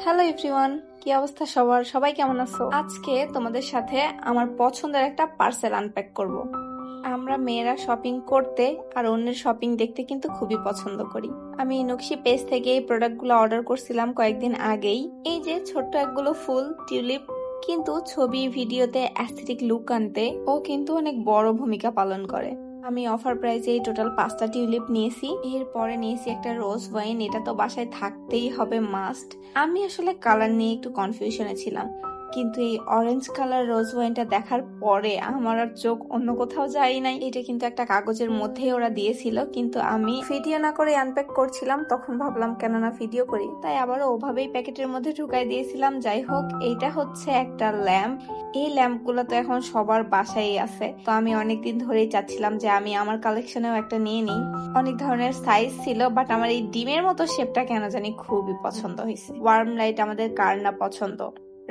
Hello everyone, কি অবস্থা সবার? সবাই কেমন আছো? আজকে তোমাদের সাথে আমার পছন্দের একটা পার্সেল আনপ্যাক করব। আমরা মেয়েরা শপিং করতে আর অন্যের শপিং দেখতে কিন্তু খুবই পছন্দ করি। আমি নকশি পেজ থেকে এই প্রোডাক্টগুলো অর্ডার করছিলাম কয়েকদিন আগেই। এই যে ছোট্ট একগুলো ফুল টিউলিপ, কিন্তু ছবি ভিডিওতে অ্যাস্থেটিক লুক আনতে ও কিন্তু অনেক বড় ভূমিকা পালন করে। আমি অফার প্রাইসে এই টোটাল 5টা টিউলিপ নিয়েছি। এরপরে নিয়েছি একটা রোজ ওয়াইন, এটা তো বাসায় থাকতেই হবে, মাস্ট। আমি আসলে কালার নিয়ে একটু কনফিউশনে ছিলাম, কিন্তু এই অরেঞ্জ কালার রোজ ওয়াইনটা দেখার পরে আমার আর চোখ অন্য কোথাও যায় নাই। এটা কিন্তু একটা কাগজের মধ্যেই ওরা দিয়েছিল, কিন্তু আমি ভিডিও না করে আনপ্যাক করছিলাম, তখন ভাবলাম কেননা ভিডিও করি, তাই আবারও ওভাবেই প্যাকেটের মধ্যে ঢুকাই দিয়েছিলাম। যাই হোক, এইটা হচ্ছে একটা ল্যাম্প। এই ল্যাম্প গুলো তো এখন সবার বাসায় আছে, তো আমি অনেকদিন ধরেই চাচ্ছিলাম যে আমি আমার কালেকশনেও একটা নিয়ে নিই। অনেক ধরনের সাইজ ছিল, বাট আমার এই ডিমের মতো শেপটা কেন জানি খুবই পছন্দ হয়েছে। ওয়ার্ম লাইট আমাদের কার না পছন্দ।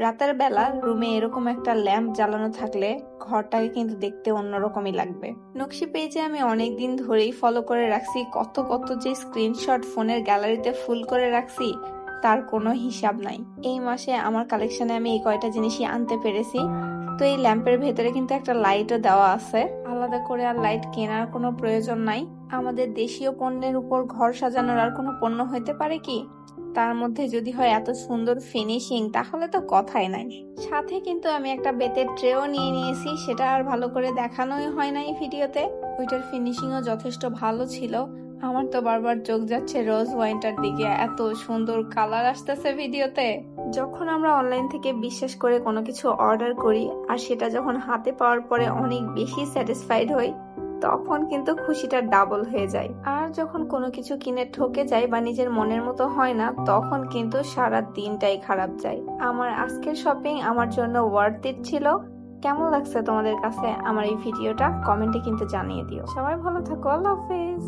রাতের বেলা রুমে এরকম একটা ল্যাম্প জ্বালানো থাকলে ঘরটাকে কিন্তু দেখতে অন্যরকমই লাগবে। নকশি পেজে আমি অনেকদিন ধরেই ফলো করে রাখছি, কত কত যে স্ক্রিনশট ফোনের গ্যালারিতে ফুল করে রাখছি তার কোনো হিসাব নাই। এই মাসে আমার কালেকশনে আমি এই কয়টা জিনিসই আনতে পেরেছি। তো এই ল্যাম্পের ভেতরে কিন্তু একটা লাইটও দেওয়া আছে, আলাদা করে আর লাইট কেনার কোনো প্রয়োজন নাই। আমাদের দেশীয় পণ্যের উপর ঘর সাজানোর আর কোনো পণ্য হইতে পারে কি? তার মধ্যে যদি হয় এত সুন্দর ফিনিশিং, তাহলে তো কথাই নাই। সাথে কিন্তু আমি একটা বেতের ট্রেও নিয়ে নিয়েছি, সেটা আর ভালো করে দেখানোই হয় নাই ভিডিওতে। ওইটার ফিনিশিংও যথেষ্ট ভালো ছিল। আমার তো বারবার চোখ যাচ্ছে রোজ ওয়াইনটার দিকে, এত সুন্দর কালার আসতেছে ভিডিওতে। যখন আমরা অনলাইন থেকে বিশ্বাস করে কোনো কিছু অর্ডার করি আর সেটা যখন হাতে পাওয়ার পরে অনেক বেশি স্যাটিসফাইড হই, তখন কিন্তু খুশিটা ডাবল হয়ে যায়। আর যখন কোনো কিছু কিনে ঠকে যায় বা নিজের মনের মতো হয় না, তখন কিন্তু সারা দিনটাই খারাপ যায়। আমার আজকের শপিং আমার জন্য ওয়ার্থ ইট ছিল। কেমন লাগছে তোমাদের কাছে আমার এই ভিডিওটা? কমেন্টে কিন্তু জানিয়ে দিও। সবাই ভালো থাকো, আল্লাহ হাফেজ।